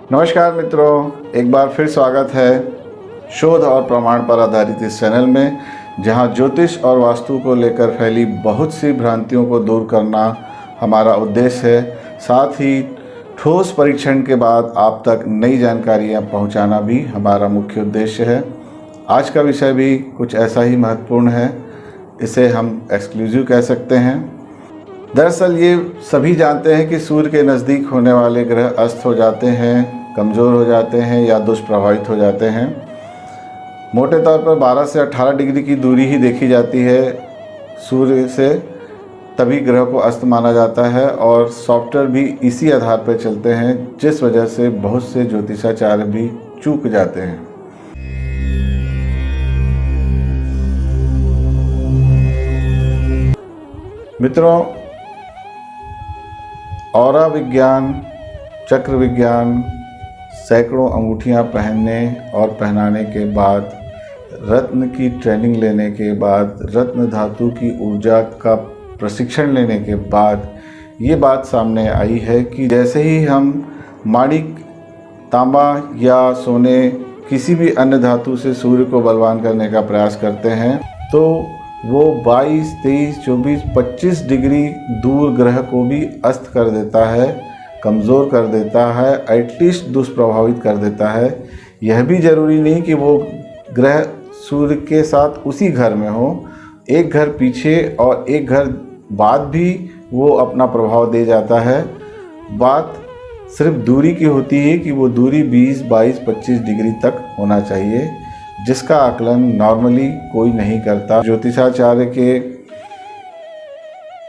नमस्कार मित्रों, एक बार फिर स्वागत है शोध और प्रमाण पर आधारित इस चैनल में, जहां ज्योतिष और वास्तु को लेकर फैली बहुत सी भ्रांतियों को दूर करना हमारा उद्देश्य है। साथ ही ठोस परीक्षण के बाद आप तक नई जानकारियां पहुंचाना भी हमारा मुख्य उद्देश्य है। आज का विषय भी कुछ ऐसा ही महत्वपूर्ण है, इसे हम एक्सक्लूसिव कह सकते हैं। दरअसल ये सभी जानते हैं कि सूर्य के नज़दीक होने वाले ग्रह अस्त हो जाते हैं, कमज़ोर हो जाते हैं या दुष्प्रभावित हो जाते हैं। मोटे तौर पर 12 से 18 डिग्री की दूरी ही देखी जाती है सूर्य से, तभी ग्रह को अस्त माना जाता है। और सॉफ्टवेयर भी इसी आधार पर चलते हैं, जिस वजह से बहुत से ज्योतिषाचार्य भी चूक जाते हैं। मित्रों, औरा विज्ञान, चक्र विज्ञान, सैकड़ों अंगूठियां पहनने और पहनाने के बाद, रत्न की ट्रेनिंग लेने के बाद, रत्न धातु की ऊर्जा का प्रशिक्षण लेने के बाद ये बात सामने आई है कि जैसे ही हम माणिक, तांबा या सोने, किसी भी अन्य धातु से सूर्य को बलवान करने का प्रयास करते हैं, तो वो 22, 23, 24, 25 डिग्री दूर ग्रह को भी अस्त कर देता है, कमज़ोर कर देता है, एटलीस्ट दुष्प्रभावित कर देता है। यह भी ज़रूरी नहीं कि वो ग्रह सूर्य के साथ उसी घर में हो, एक घर पीछे और एक घर बाद भी वो अपना प्रभाव दे जाता है। बात सिर्फ दूरी की होती है कि वो दूरी 20, 22, 25 डिग्री तक होना चाहिए, जिसका आकलन नॉर्मली कोई नहीं करता। ज्योतिषाचार्य के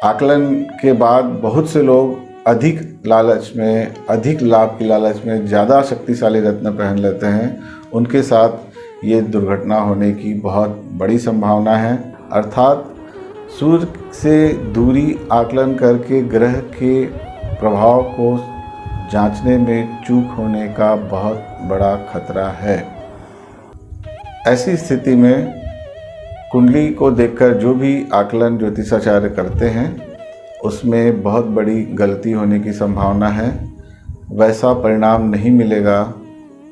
आकलन के बाद बहुत से लोग अधिक लालच में, अधिक लाभ की लालच में ज़्यादा शक्तिशाली रत्न पहन लेते हैं। उनके साथ ये दुर्घटना होने की बहुत बड़ी संभावना है। अर्थात सूर्य से दूरी आकलन करके ग्रह के प्रभाव को जांचने में चूक होने का बहुत बड़ा खतरा है। ऐसी स्थिति में कुंडली को देखकर जो भी आकलन ज्योतिषाचार्य करते हैं, उसमें बहुत बड़ी गलती होने की संभावना है। वैसा परिणाम नहीं मिलेगा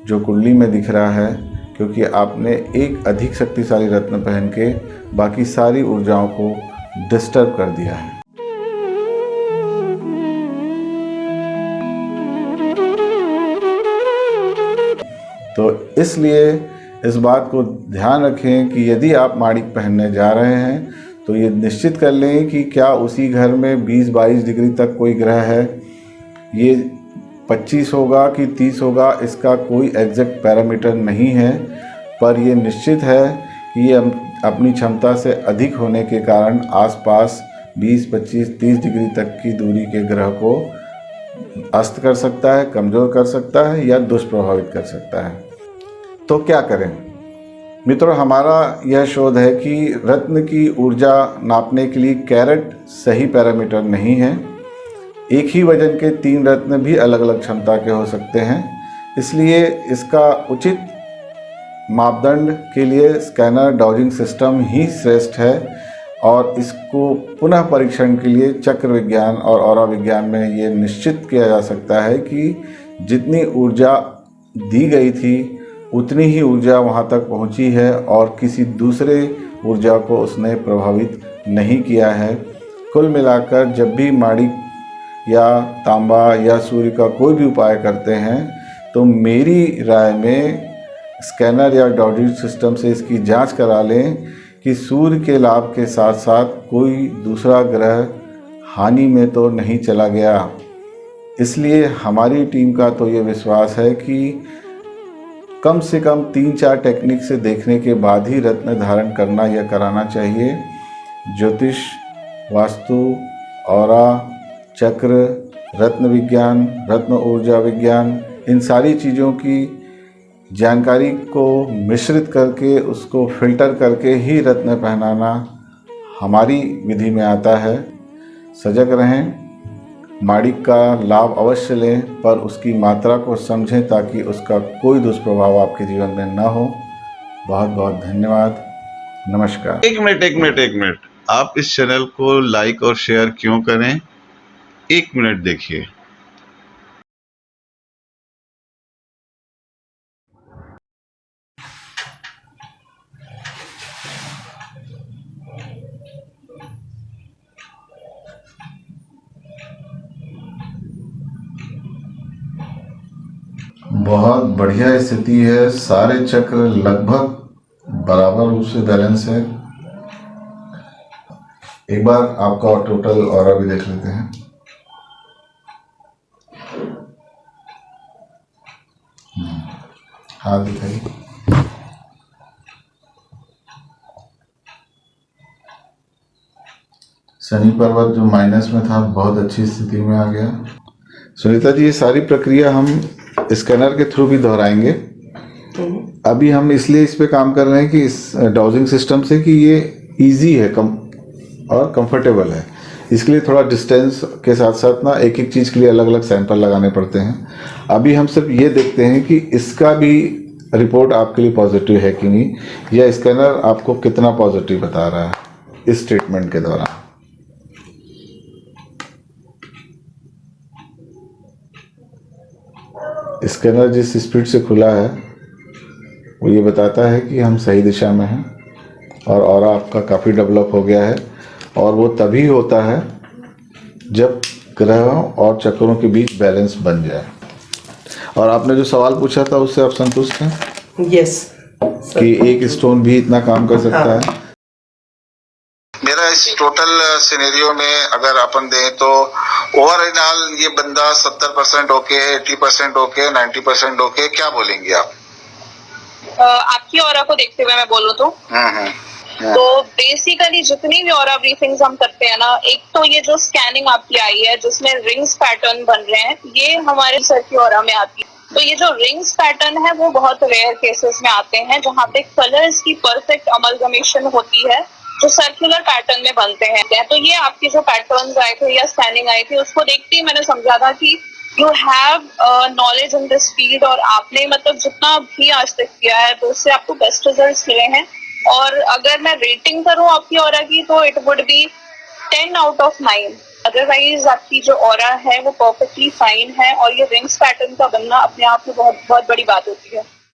जो कुंडली में दिख रहा है, क्योंकि आपने एक अधिक शक्तिशाली रत्न पहन के बाकी सारी ऊर्जाओं को डिस्टर्ब कर दिया है। तो इसलिए इस बात को ध्यान रखें कि यदि आप माणिक पहनने जा रहे हैं तो ये निश्चित कर लें कि क्या उसी घर में 20-22 डिग्री तक कोई ग्रह है। ये 25 होगा कि 30 होगा, इसका कोई एग्जैक्ट पैरामीटर नहीं है, पर ये निश्चित है कि ये अपनी क्षमता से अधिक होने के कारण आसपास 20, 25, 30 डिग्री तक की दूरी के ग्रह को अस्त कर सकता है, कमज़ोर कर सकता है या दुष्प्रभावित कर सकता है। तो क्या करें मित्रों, हमारा यह शोध है कि रत्न की ऊर्जा नापने के लिए कैरेट सही पैरामीटर नहीं है। एक ही वजन के 3 रत्न भी अलग अलग क्षमता के हो सकते हैं, इसलिए इसका उचित मापदंड के लिए स्कैनर डाउजिंग सिस्टम ही श्रेष्ठ है। और इसको पुनः परीक्षण के लिए चक्र विज्ञान और औरा विज्ञान में ये निश्चित किया जा सकता है कि जितनी ऊर्जा दी गई थी उतनी ही ऊर्जा वहाँ तक पहुँची है और किसी दूसरे ऊर्जा को उसने प्रभावित नहीं किया है। कुल मिलाकर जब भी माणिक या तांबा या सूर्य का कोई भी उपाय करते हैं, तो मेरी राय में स्कैनर या डाउजिंग सिस्टम से इसकी जांच करा लें कि सूर्य के लाभ के साथ साथ कोई दूसरा ग्रह हानि में तो नहीं चला गया। इसलिए हमारी टीम का तो ये विश्वास है कि कम से कम 3-4 टेक्निक से देखने के बाद ही रत्न धारण करना या कराना चाहिए। ज्योतिष, वास्तु, औरा, चक्र, रत्न विज्ञान, रत्न ऊर्जा विज्ञान, इन सारी चीज़ों की जानकारी को मिश्रित करके, उसको फिल्टर करके ही रत्न पहनाना हमारी विधि में आता है। सजग रहें, माणिक का लाभ अवश्य लें, पर उसकी मात्रा को समझें ताकि उसका कोई दुष्प्रभाव आपके जीवन में न हो। बहुत बहुत धन्यवाद। नमस्कार। एक मिनट, आप इस चैनल को लाइक और शेयर क्यों करें? 1 मिनट देखिए। बहुत बढ़िया स्थिति है, सारे चक्र लगभग बराबर रूप से बैलेंस है। एक बार आपका टोटल ऑरा भी देख लेते हैं। हाथ दिखाइए। शनि पर्वत जो माइनस में था बहुत अच्छी स्थिति में आ गया। सुनीता जी, ये सारी प्रक्रिया हम स्कैनर के थ्रू भी दोहराएंगे। अभी हम इसलिए इस पे काम कर रहे हैं कि इस डाउजिंग सिस्टम से कि ये इजी है और कंफर्टेबल है। इसके लिए थोड़ा डिस्टेंस के साथ साथ ना एक एक चीज़ के लिए अलग अलग सैंपल लगाने पड़ते हैं। अभी हम सिर्फ ये देखते हैं कि इसका भी रिपोर्ट आपके लिए पॉजिटिव है कि नहीं, या स्कैनर आपको कितना पॉजिटिव बता रहा है इस ट्रीटमेंट के दौरान। स्कैनर जिस स्पीड से खुला है वो ये बताता है कि हम सही दिशा में हैं और ऑरा आपका काफ़ी डेवलप हो गया है। और वो तभी होता है जब ग्रहों और चक्रों के बीच बैलेंस बन जाए। और आपने जो सवाल पूछा था उससे आप संतुष्ट हैं? यस। कि एक स्टोन भी इतना काम कर सकता हाँ। है? मेरा इस टोटल सिनेरियो में अगर अपन दें तो ओवरऑल ये बंदा 70% ओके, 80% ओके, 90% ओके, क्या बोलेंगे आप? आपकी ऑरा को देखते हुए मैं बोलूँ तो बेसिकली जितनी भी ऑरा ब्रीफिंग्स हम करते हैं ना, एक तो ये जो स्कैनिंग आपकी आई है जिसमें रिंग्स पैटर्न बन रहे हैं, ये हमारे सर की ऑरा में आती है। तो ये जो रिंग्स पैटर्न है वो बहुत रेयर केसेस में आते हैं जहाँ पे कलर्स की परफेक्ट अमलगमेशन होती है जो सर्कुलर पैटर्न में बनते हैं। तो ये आपके जो पैटर्न्स आए थे या स्कैनिंग आई थी उसको देखते ही मैंने समझा था कि you have knowledge in this field और आपने मतलब जितना भी आज तक किया है तो उससे आपको बेस्ट रिजल्ट्स मिले हैं। और अगर मैं रेटिंग करूं आपकी ऑरा की तो it would be 10 out of 9। Otherwise आपकी जो ऑरा है वो परफेक्टली फाइन है और ये रिंग्स पैटर्न का बनना अपने आप में बहुत बहुत बड़ी बात होती है।